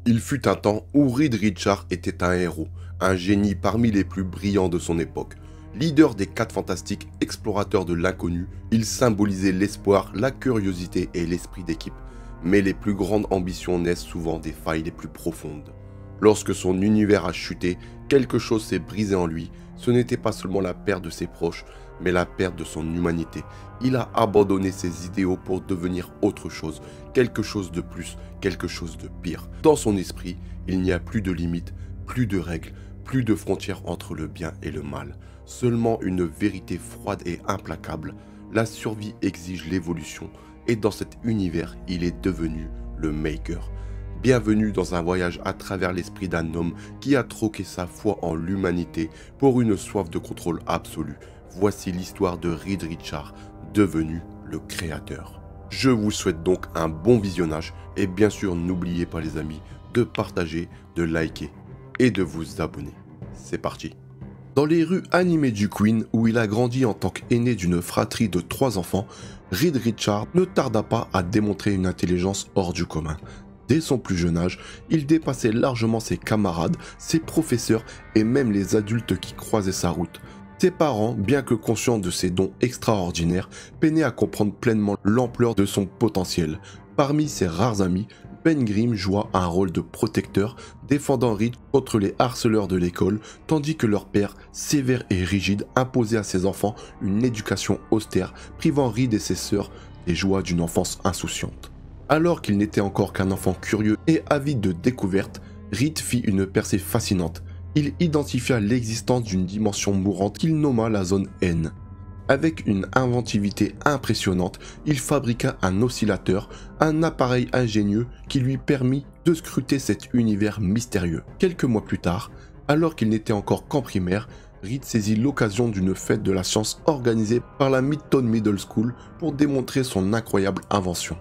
Il fut un temps où Reed Richards était un héros, un génie parmi les plus brillants de son époque. Leader des 4 Fantastiques, explorateur de l'inconnu, il symbolisait l'espoir, la curiosité et l'esprit d'équipe. Mais les plus grandes ambitions naissent souvent des failles les plus profondes. Lorsque son univers a chuté, quelque chose s'est brisé en lui. Ce n'était pas seulement la perte de ses proches, mais la perte de son humanité. Il a abandonné ses idéaux pour devenir autre chose, quelque chose de plus, quelque chose de pire. Dans son esprit, il n'y a plus de limites, plus de règles, plus de frontières entre le bien et le mal. Seulement une vérité froide et implacable. La survie exige l'évolution, et dans cet univers, il est devenu le Maker. Bienvenue dans un voyage à travers l'esprit d'un homme qui a troqué sa foi en l'humanité pour une soif de contrôle absolu. Voici l'histoire de Reed Richards, devenu le créateur. Je vous souhaite donc un bon visionnage et bien sûr n'oubliez pas les amis de partager, de liker et de vous abonner. C'est parti. Dans les rues animées du Queen, où il a grandi en tant qu'aîné d'une fratrie de 3 enfants, Reed Richards ne tarda pas à démontrer une intelligence hors du commun. Dès son plus jeune âge, il dépassait largement ses camarades, ses professeurs et même les adultes qui croisaient sa route. Ses parents, bien que conscients de ses dons extraordinaires, peinaient à comprendre pleinement l'ampleur de son potentiel. Parmi ses rares amis, Ben Grimm joua un rôle de protecteur, défendant Reed contre les harceleurs de l'école, tandis que leur père, sévère et rigide, imposait à ses enfants une éducation austère, privant Reed et ses sœurs des joies d'une enfance insouciante. Alors qu'il n'était encore qu'un enfant curieux et avide de découvertes, Reed fit une percée fascinante. Il identifia l'existence d'une dimension mourante qu'il nomma la zone N. Avec une inventivité impressionnante, il fabriqua un oscillateur, un appareil ingénieux qui lui permit de scruter cet univers mystérieux. Quelques mois plus tard, alors qu'il n'était encore qu'en primaire, Reed saisit l'occasion d'une fête de la science organisée par la Midtown Middle School pour démontrer son incroyable invention.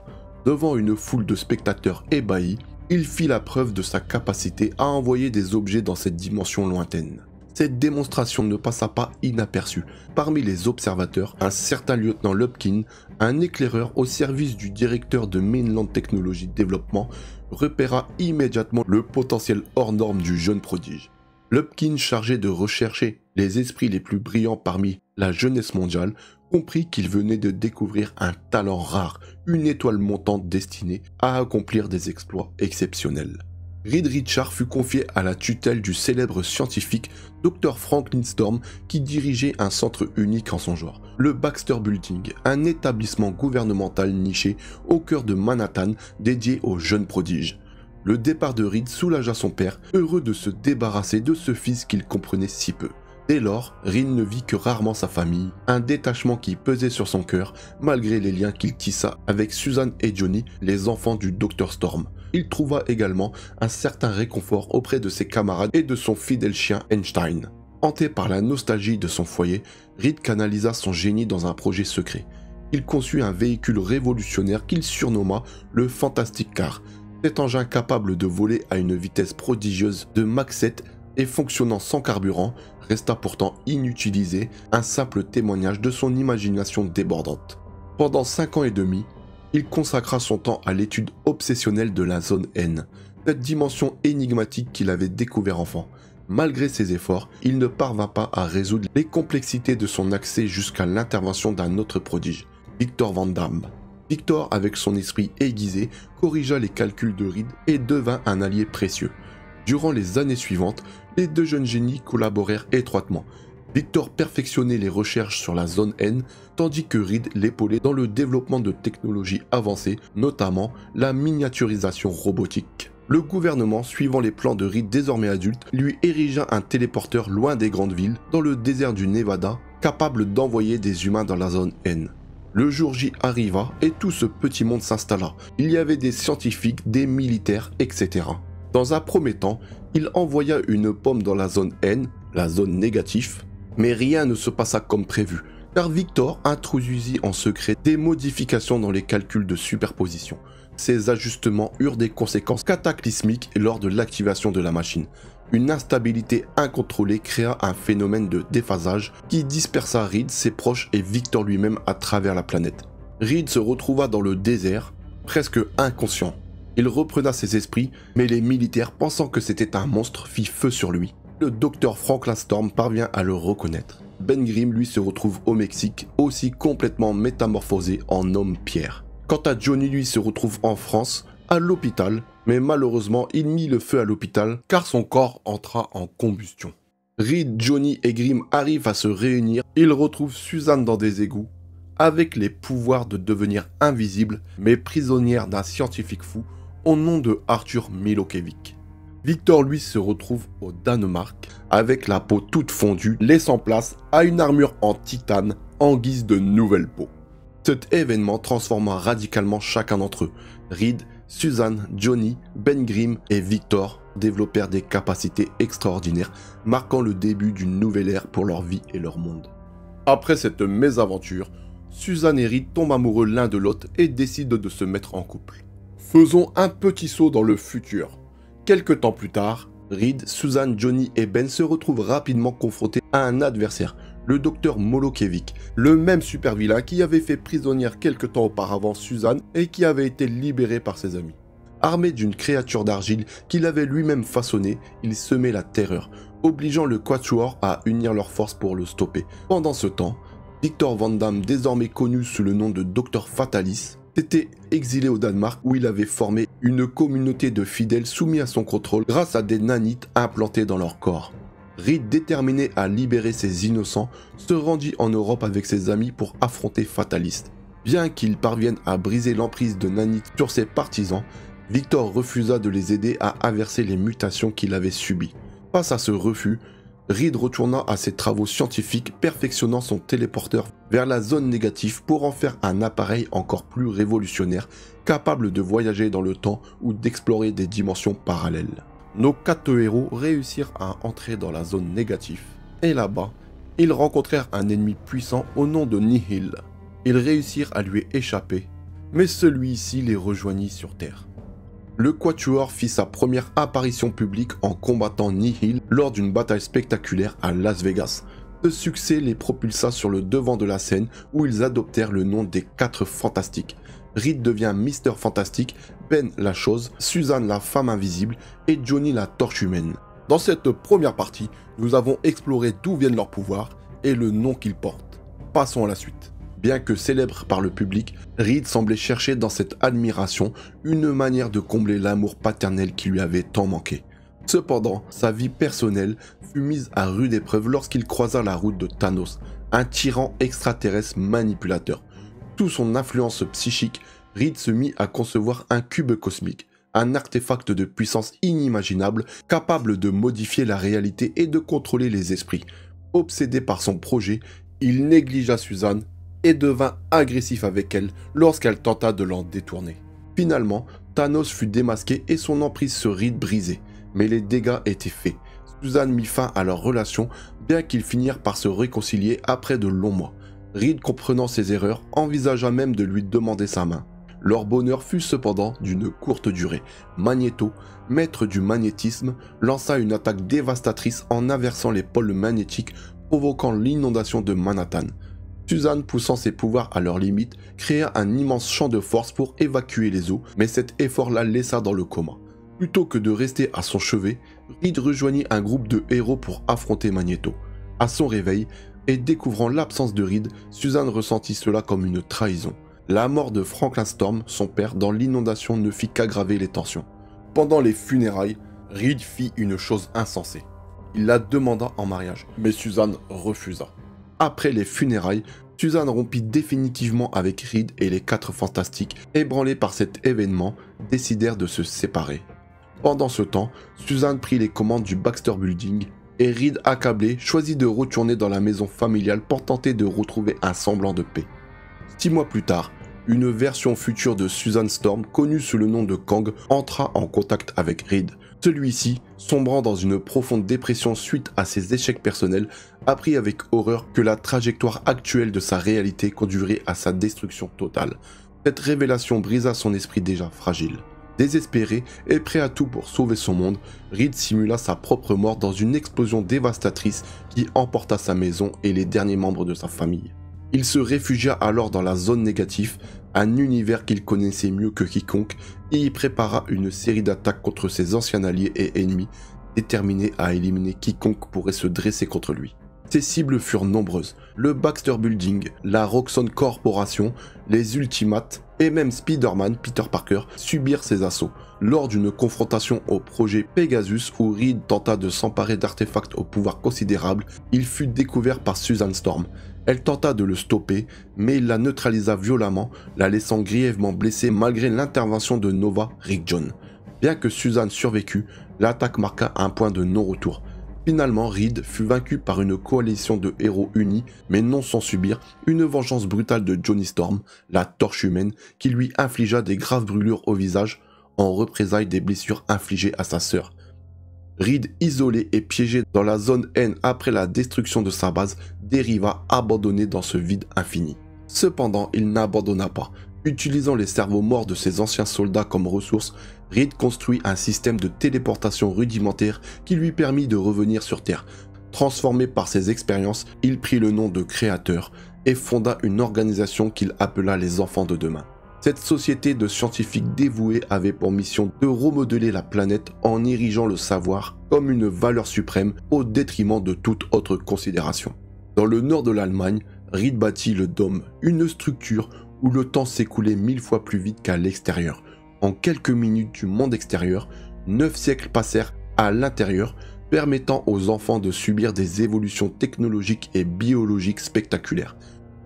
Devant une foule de spectateurs ébahis, il fit la preuve de sa capacité à envoyer des objets dans cette dimension lointaine. Cette démonstration ne passa pas inaperçue. Parmi les observateurs, un certain lieutenant Lupkin, un éclaireur au service du directeur de Mainland Technology Development, repéra immédiatement le potentiel hors norme du jeune prodige. Lupkin, chargé de rechercher les esprits les plus brillants parmi la jeunesse mondiale, comprit qu'il venait de découvrir un talent rare, une étoile montante destinée à accomplir des exploits exceptionnels. Reed Richards fut confié à la tutelle du célèbre scientifique Dr Franklin Storm qui dirigeait un centre unique en son genre, le Baxter Building, un établissement gouvernemental niché au cœur de Manhattan dédié aux jeunes prodiges. Le départ de Reed soulagea son père, heureux de se débarrasser de ce fils qu'il comprenait si peu. Dès lors, Reed ne vit que rarement sa famille, un détachement qui pesait sur son cœur malgré les liens qu'il tissa avec Susan et Johnny, les enfants du Dr Storm. Il trouva également un certain réconfort auprès de ses camarades et de son fidèle chien Einstein. Hanté par la nostalgie de son foyer, Reed canalisa son génie dans un projet secret. Il conçut un véhicule révolutionnaire qu'il surnomma le Fantastic Car. Cet engin capable de voler à une vitesse prodigieuse de Mach 7 et fonctionnant sans carburant, resta pourtant inutilisé, un simple témoignage de son imagination débordante. Pendant 5 ans et demi, il consacra son temps à l'étude obsessionnelle de la zone N, cette dimension énigmatique qu'il avait découvert enfant. Malgré ses efforts, il ne parvint pas à résoudre les complexités de son accès jusqu'à l'intervention d'un autre prodige, Victor Van Damme. Victor, avec son esprit aiguisé, corrigea les calculs de Reed et devint un allié précieux. Durant les années suivantes, les deux jeunes génies collaborèrent étroitement. Victor perfectionnait les recherches sur la zone N, tandis que Reed l'épaulait dans le développement de technologies avancées, notamment la miniaturisation robotique. Le gouvernement, suivant les plans de Reed désormais adulte, lui érigea un téléporteur loin des grandes villes, dans le désert du Nevada, capable d'envoyer des humains dans la zone N. Le jour J arriva et tout ce petit monde s'installa. Il y avait des scientifiques, des militaires, etc. Dans un premier temps, il envoya une pomme dans la zone N, la zone négative, mais rien ne se passa comme prévu, car Victor introduisit en secret des modifications dans les calculs de superposition. Ces ajustements eurent des conséquences cataclysmiques lors de l'activation de la machine. Une instabilité incontrôlée créa un phénomène de déphasage qui dispersa Reed, ses proches et Victor lui-même à travers la planète. Reed se retrouva dans le désert, presque inconscient. Il reprena ses esprits, mais les militaires, pensant que c'était un monstre, fit feu sur lui. Le docteur Franklin Storm parvient à le reconnaître. Ben Grimm, lui, se retrouve au Mexique, aussi complètement métamorphosé en homme pierre. Quant à Johnny, lui, se retrouve en France, à l'hôpital, mais malheureusement, il mit le feu à l'hôpital car son corps entra en combustion. Reed, Johnny et Grimm arrivent à se réunir. Ils retrouvent Suzanne dans des égouts, avec les pouvoirs de devenir invisible, mais prisonnière d'un scientifique fou au nom de Arthur Milošević. Victor, lui, se retrouve au Danemark, avec la peau toute fondue, laissant place à une armure en titane en guise de nouvelle peau. Cet événement transforma radicalement chacun d'entre eux. Reed, Suzanne, Johnny, Ben Grimm et Victor développèrent des capacités extraordinaires, marquant le début d'une nouvelle ère pour leur vie et leur monde. Après cette mésaventure, Suzanne et Reed tombent amoureux l'un de l'autre et décident de se mettre en couple. Faisons un petit saut dans le futur. Quelque temps plus tard, Reed, Suzanne, Johnny et Ben se retrouvent rapidement confrontés à un adversaire, le docteur Milošević, le même super vilain qui avait fait prisonnière quelque temps auparavant Suzanne et qui avait été libéré par ses amis. Armé d'une créature d'argile qu'il avait lui-même façonnée, il semait la terreur, obligeant le Quatuor à unir leurs forces pour le stopper. Pendant ce temps, Victor Van Damme, désormais connu sous le nom de Dr Fatalis, s'était exilé au Danemark où il avait formé une communauté de fidèles soumis à son contrôle grâce à des nanites implantés dans leur corps. Reed, déterminé à libérer ses innocents, se rendit en Europe avec ses amis pour affronter Fatalis. Bien qu'il parvienne à briser l'emprise de nanites sur ses partisans, Victor refusa de les aider à inverser les mutations qu'il avait subies. Face à ce refus, Reed retourna à ses travaux scientifiques, perfectionnant son téléporteur vers la zone négative pour en faire un appareil encore plus révolutionnaire, capable de voyager dans le temps ou d'explorer des dimensions parallèles. Nos 4 héros réussirent à entrer dans la zone négative, et là-bas, ils rencontrèrent un ennemi puissant au nom de Nihil. Ils réussirent à lui échapper, mais celui-ci les rejoignit sur Terre. Le Quatuor fit sa première apparition publique en combattant Nihil lors d'une bataille spectaculaire à Las Vegas. Ce succès les propulsa sur le devant de la scène où ils adoptèrent le nom des 4 Fantastiques. Reed devient Mister Fantastique, Ben la Chose, Suzanne la Femme Invisible et Johnny la Torche Humaine. Dans cette première partie, nous avons exploré d'où viennent leurs pouvoirs et le nom qu'ils portent. Passons à la suite. Bien que célèbre par le public, Reed semblait chercher dans cette admiration une manière de combler l'amour paternel qui lui avait tant manqué. Cependant, sa vie personnelle fut mise à rude épreuve lorsqu'il croisa la route de Thanos, un tyran extraterrestre manipulateur. Sous son influence psychique, Reed se mit à concevoir un cube cosmique, un artefact de puissance inimaginable capable de modifier la réalité et de contrôler les esprits. Obsédé par son projet, il négligea Suzanne et devint agressif avec elle lorsqu'elle tenta de l'en détourner. Finalement, Thanos fut démasqué et son emprise sur Reed brisée, mais les dégâts étaient faits. Suzanne mit fin à leur relation, bien qu'ils finirent par se réconcilier après de longs mois. Reed, comprenant ses erreurs, envisagea même de lui demander sa main. Leur bonheur fut cependant d'une courte durée. Magneto, maître du magnétisme, lança une attaque dévastatrice en inversant les pôles magnétiques, provoquant l'inondation de Manhattan. Suzanne, poussant ses pouvoirs à leur limite, créa un immense champ de force pour évacuer les eaux, mais cet effort la laissa dans le coma. Plutôt que de rester à son chevet, Reed rejoignit un groupe de héros pour affronter Magneto. À son réveil, et découvrant l'absence de Reed, Suzanne ressentit cela comme une trahison. La mort de Franklin Storm, son père, dans l'inondation ne fit qu'aggraver les tensions. Pendant les funérailles, Reed fit une chose insensée. Il la demanda en mariage, mais Suzanne refusa. Après les funérailles, Suzanne rompit définitivement avec Reed et les 4 Fantastiques, ébranlés par cet événement, décidèrent de se séparer. Pendant ce temps, Suzanne prit les commandes du Baxter Building et Reed, accablé, choisit de retourner dans la maison familiale pour tenter de retrouver un semblant de paix. 6 mois plus tard, une version future de Suzanne Storm, connue sous le nom de Kang, entra en contact avec Reed. Celui-ci, sombrant dans une profonde dépression suite à ses échecs personnels, apprit avec horreur que la trajectoire actuelle de sa réalité conduirait à sa destruction totale. Cette révélation brisa son esprit déjà fragile. Désespéré et prêt à tout pour sauver son monde, Reed simula sa propre mort dans une explosion dévastatrice qui emporta sa maison et les derniers membres de sa famille. Il se réfugia alors dans la zone négative, un univers qu'il connaissait mieux que quiconque, et y prépara une série d'attaques contre ses anciens alliés et ennemis, déterminé à éliminer quiconque pourrait se dresser contre lui. Ses cibles furent nombreuses, le Baxter Building, la Roxxon Corporation, les Ultimates et même Spider-Man, Peter Parker, subirent ses assauts. Lors d'une confrontation au projet Pegasus où Reed tenta de s'emparer d'artefacts au pouvoir considérable, il fut découvert par Susan Storm. Elle tenta de le stopper, mais il la neutralisa violemment, la laissant grièvement blessée malgré l'intervention de Nova Rick-John. Bien que Susan survécut, l'attaque marqua un point de non-retour. Finalement, Reed fut vaincu par une coalition de héros unis, mais non sans subir une vengeance brutale de Johnny Storm, la torche humaine, qui lui infligea des graves brûlures au visage, en représailles des blessures infligées à sa sœur. Reed, isolé et piégé dans la zone N après la destruction de sa base, dériva abandonné dans ce vide infini. Cependant, il n'abandonna pas. Utilisant les cerveaux morts de ses anciens soldats comme ressources, Reed construit un système de téléportation rudimentaire qui lui permit de revenir sur Terre. Transformé par ses expériences, il prit le nom de Créateur et fonda une organisation qu'il appela les Enfants de Demain. Cette société de scientifiques dévoués avait pour mission de remodeler la planète en érigeant le savoir comme une valeur suprême au détriment de toute autre considération. Dans le nord de l'Allemagne, Reed bâtit le Dôme, une structure où le temps s'écoulait 1000 fois plus vite qu'à l'extérieur. En quelques minutes du monde extérieur, 9 siècles passèrent à l'intérieur, permettant aux enfants de subir des évolutions technologiques et biologiques spectaculaires.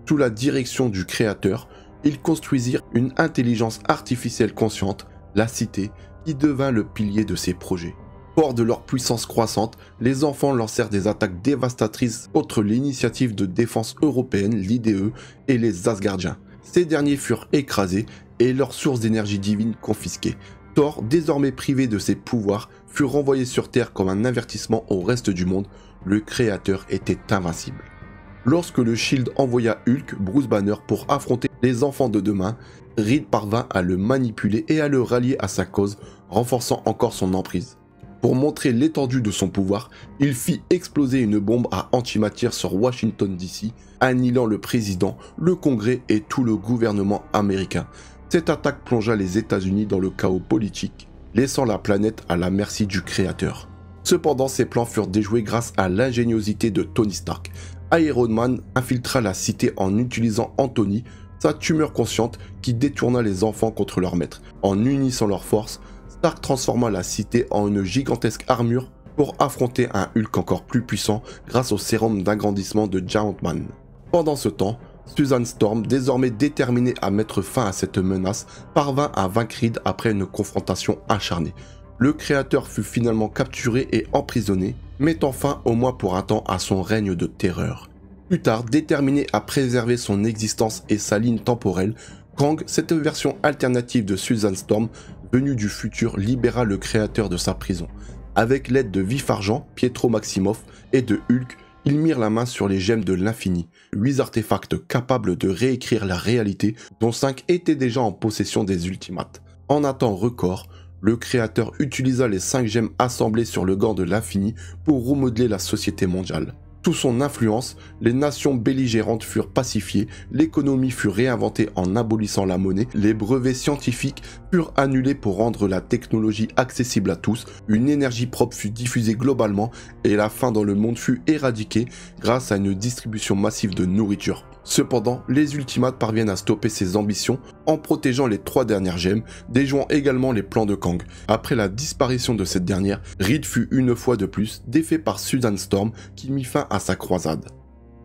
Sous la direction du Créateur, ils construisirent une intelligence artificielle consciente, la Cité, qui devint le pilier de ces projets. Forts de leur puissance croissante, les enfants lancèrent des attaques dévastatrices contre l'initiative de défense européenne, l'IDE, et les Asgardiens. Ces derniers furent écrasés et leurs sources d'énergie divine confisquées. Thor, désormais privé de ses pouvoirs, fut renvoyé sur Terre comme un avertissement au reste du monde. Le Créateur était invincible. Lorsque le Shield envoya Hulk, Bruce Banner, pour affronter les Enfants de Demain, Reed parvint à le manipuler et à le rallier à sa cause, renforçant encore son emprise. Pour montrer l'étendue de son pouvoir, il fit exploser une bombe à antimatière sur Washington DC, annihilant le président, le Congrès et tout le gouvernement américain. Cette attaque plongea les États-Unis dans le chaos politique, laissant la planète à la merci du Créateur. Cependant, ces plans furent déjoués grâce à l'ingéniosité de Tony Stark. Iron Man infiltra la cité en utilisant Anthony, sa tumeur consciente qui détourna les enfants contre leur maître. En unissant leurs forces, Stark transforma la cité en une gigantesque armure pour affronter un Hulk encore plus puissant grâce au sérum d'agrandissement de Giant Man. Pendant ce temps, Susan Storm, désormais déterminée à mettre fin à cette menace, parvint à vaincre Reed après une confrontation acharnée. Le Créateur fut finalement capturé et emprisonné, mettant fin au moins pour un temps à son règne de terreur. Plus tard, déterminé à préserver son existence et sa ligne temporelle, Kang, cette version alternative de Susan Storm, venue du futur, libéra le Créateur de sa prison. Avec l'aide de Vif-Argent, Pietro Maximoff et de Hulk, ils mirent la main sur les gemmes de l'infini, 8 artefacts capables de réécrire la réalité, dont 5 étaient déjà en possession des Ultimates. En un temps record, le Créateur utilisa les 5 gemmes assemblées sur le gant de l'infini pour remodeler la société mondiale. Sous son influence, les nations belligérantes furent pacifiées, l'économie fut réinventée en abolissant la monnaie, les brevets scientifiques furent annulés pour rendre la technologie accessible à tous, une énergie propre fut diffusée globalement et la faim dans le monde fut éradiquée grâce à une distribution massive de nourriture. Cependant, les Ultimates parviennent à stopper ses ambitions en protégeant les 3 dernières gemmes, déjouant également les plans de Kang. Après la disparition de cette dernière, Reed fut une fois de plus défait par Susan Storm qui mit fin à sa croisade.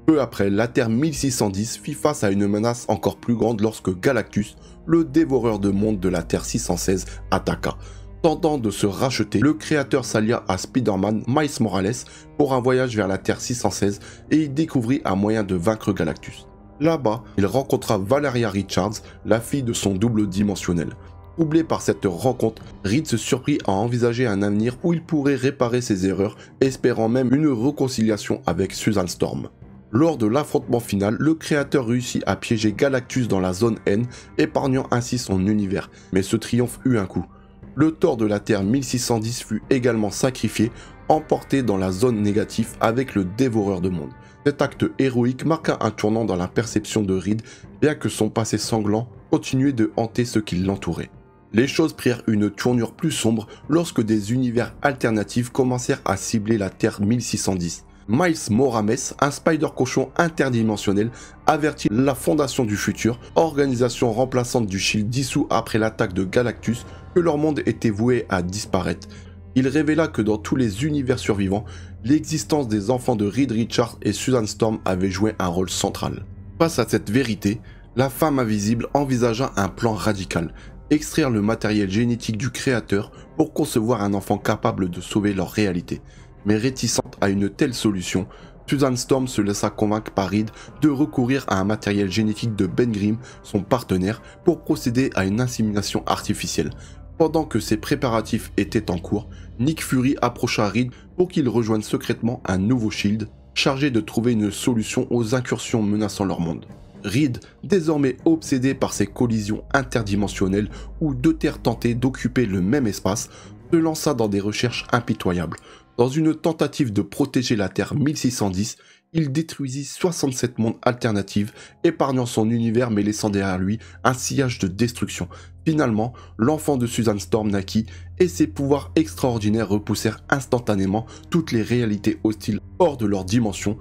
Peu après, la Terre 1610 fit face à une menace encore plus grande lorsque Galactus, le dévoreur de mondes de la Terre 616, attaqua. Tentant de se racheter, le Créateur s'allia à Spider-Man Miles Morales pour un voyage vers la Terre 616 et y découvrit un moyen de vaincre Galactus. Là-bas, il rencontra Valeria Richards, la fille de son double dimensionnel. Troublé par cette rencontre, Reed se surprit à envisager un avenir où il pourrait réparer ses erreurs, espérant même une réconciliation avec Susan Storm. Lors de l'affrontement final, le Créateur réussit à piéger Galactus dans la zone N, épargnant ainsi son univers, mais ce triomphe eut un coût. Le Thor de la Terre 1610 fut également sacrifié, emporté dans la zone négative avec le Dévoreur de Mondes. Cet acte héroïque marqua un tournant dans la perception de Reed, bien que son passé sanglant continuait de hanter ceux qui l'entouraient. Les choses prirent une tournure plus sombre lorsque des univers alternatifs commencèrent à cibler la Terre 1610. Miles Morames, un Spider-Cochon interdimensionnel, avertit la Fondation du Futur, organisation remplaçante du Shield dissous après l'attaque de Galactus, que leur monde était voué à disparaître. Il révéla que dans tous les univers survivants, l'existence des enfants de Reed Richards et Susan Storm avait joué un rôle central. Face à cette vérité, la femme invisible envisagea un plan radical, extraire le matériel génétique du créateur pour concevoir un enfant capable de sauver leur réalité. Mais réticente à une telle solution, Susan Storm se laissa convaincre par Reed de recourir à un matériel génétique de Ben Grimm, son partenaire, pour procéder à une insémination artificielle. Pendant que ces préparatifs étaient en cours, Nick Fury approcha Reed pour qu'il rejoigne secrètement un nouveau Shield, chargé de trouver une solution aux incursions menaçant leur monde. Reed, désormais obsédé par ces collisions interdimensionnelles où deux terres tentaient d'occuper le même espace, se lança dans des recherches impitoyables. Dans une tentative de protéger la Terre 1610, il détruisit 67 mondes alternatifs, épargnant son univers mais laissant derrière lui un sillage de destruction. Finalement, l'enfant de Susan Storm naquit et ses pouvoirs extraordinaires repoussèrent instantanément toutes les réalités hostiles hors de leur dimension,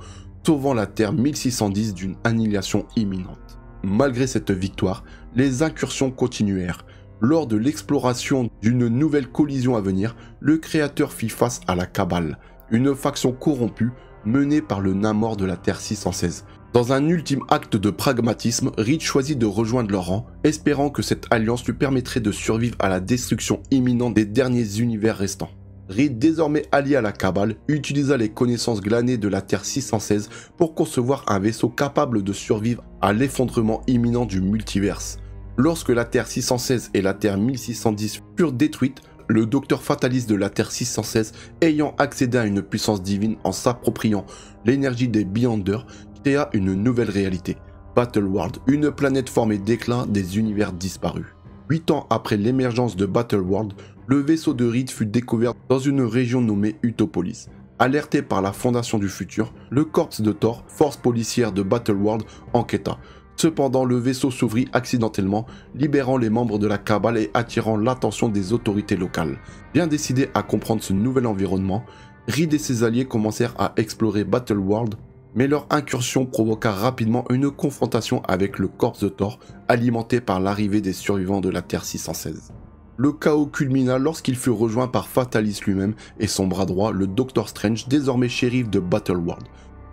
sauvant la Terre 1610 d'une annihilation imminente. Malgré cette victoire, les incursions continuèrent. Lors de l'exploration d'une nouvelle collision à venir, le créateur fit face à la Cabale, une faction corrompue menée par le Namor de la Terre 616. Dans un ultime acte de pragmatisme, Reed choisit de rejoindre leur rang, espérant que cette alliance lui permettrait de survivre à la destruction imminente des derniers univers restants. Reed, désormais allié à la Cabale, utilisa les connaissances glanées de la Terre 616 pour concevoir un vaisseau capable de survivre à l'effondrement imminent du multiverse. Lorsque la Terre 616 et la Terre 1610 furent détruites, le docteur fataliste de la Terre 616, ayant accédé à une puissance divine en s'appropriant l'énergie des Beyonders, créa une nouvelle réalité, Battleworld, une planète formée d'éclats des univers disparus. 8 ans après l'émergence de Battleworld, le vaisseau de Reed fut découvert dans une région nommée Utopolis. Alerté par la Fondation du Futur, le corps de Thor, force policière de Battleworld, enquêta. Cependant, le vaisseau s'ouvrit accidentellement, libérant les membres de la Cabale et attirant l'attention des autorités locales. Bien décidés à comprendre ce nouvel environnement, Reed et ses alliés commencèrent à explorer Battleworld, mais leur incursion provoqua rapidement une confrontation avec le corps de Thor, alimenté par l'arrivée des survivants de la Terre 616. Le chaos culmina lorsqu'il fut rejoint par Fatalis lui-même et son bras droit, le Docteur Strange, désormais shérif de Battleworld.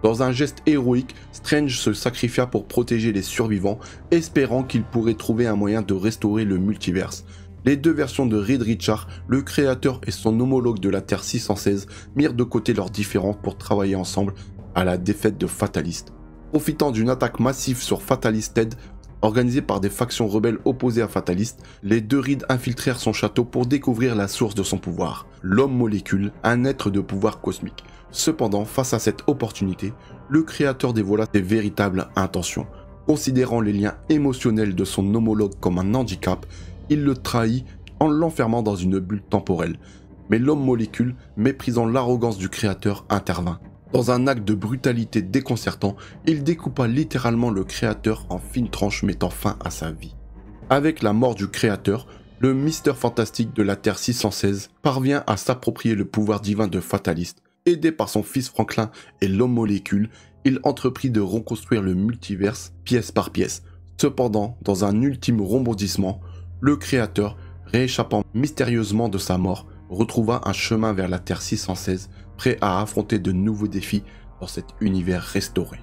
Dans un geste héroïque, Strange se sacrifia pour protéger les survivants, espérant qu'il pourrait trouver un moyen de restaurer le multiverse. Les deux versions de Reed Richards, le créateur et son homologue de la Terre 616, mirent de côté leurs différences pour travailler ensemble à la défaite de Fatalist. Profitant d'une attaque massive sur Fatalisted, organisée par des factions rebelles opposées à Fatalist, les deux Reed infiltrèrent son château pour découvrir la source de son pouvoir, l'homme-molécule, un être de pouvoir cosmique. Cependant, face à cette opportunité, le créateur dévoila ses véritables intentions. Considérant les liens émotionnels de son homologue comme un handicap, il le trahit en l'enfermant dans une bulle temporelle. Mais l'homme-molécule, méprisant l'arrogance du créateur, intervint. Dans un acte de brutalité déconcertant, il découpa littéralement le créateur en fines tranches mettant fin à sa vie. Avec la mort du créateur, le Mister Fantastique de la Terre 616 parvient à s'approprier le pouvoir divin de Fatalist. Aidé par son fils Franklin et l'homme-molécule, il entreprit de reconstruire le multiverse pièce par pièce. Cependant, dans un ultime rebondissement, le créateur, rééchappant mystérieusement de sa mort, retrouva un chemin vers la Terre 616, prêt à affronter de nouveaux défis dans cet univers restauré.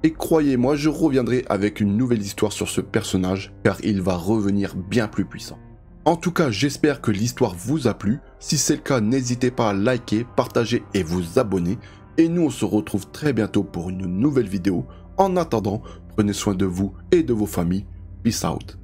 Et croyez-moi, je reviendrai avec une nouvelle histoire sur ce personnage, car il va revenir bien plus puissant. En tout cas, j'espère que l'histoire vous a plu. Si c'est le cas, n'hésitez pas à liker, partager et vous abonner. Et nous, on se retrouve très bientôt pour une nouvelle vidéo. En attendant, prenez soin de vous et de vos familles. Peace out.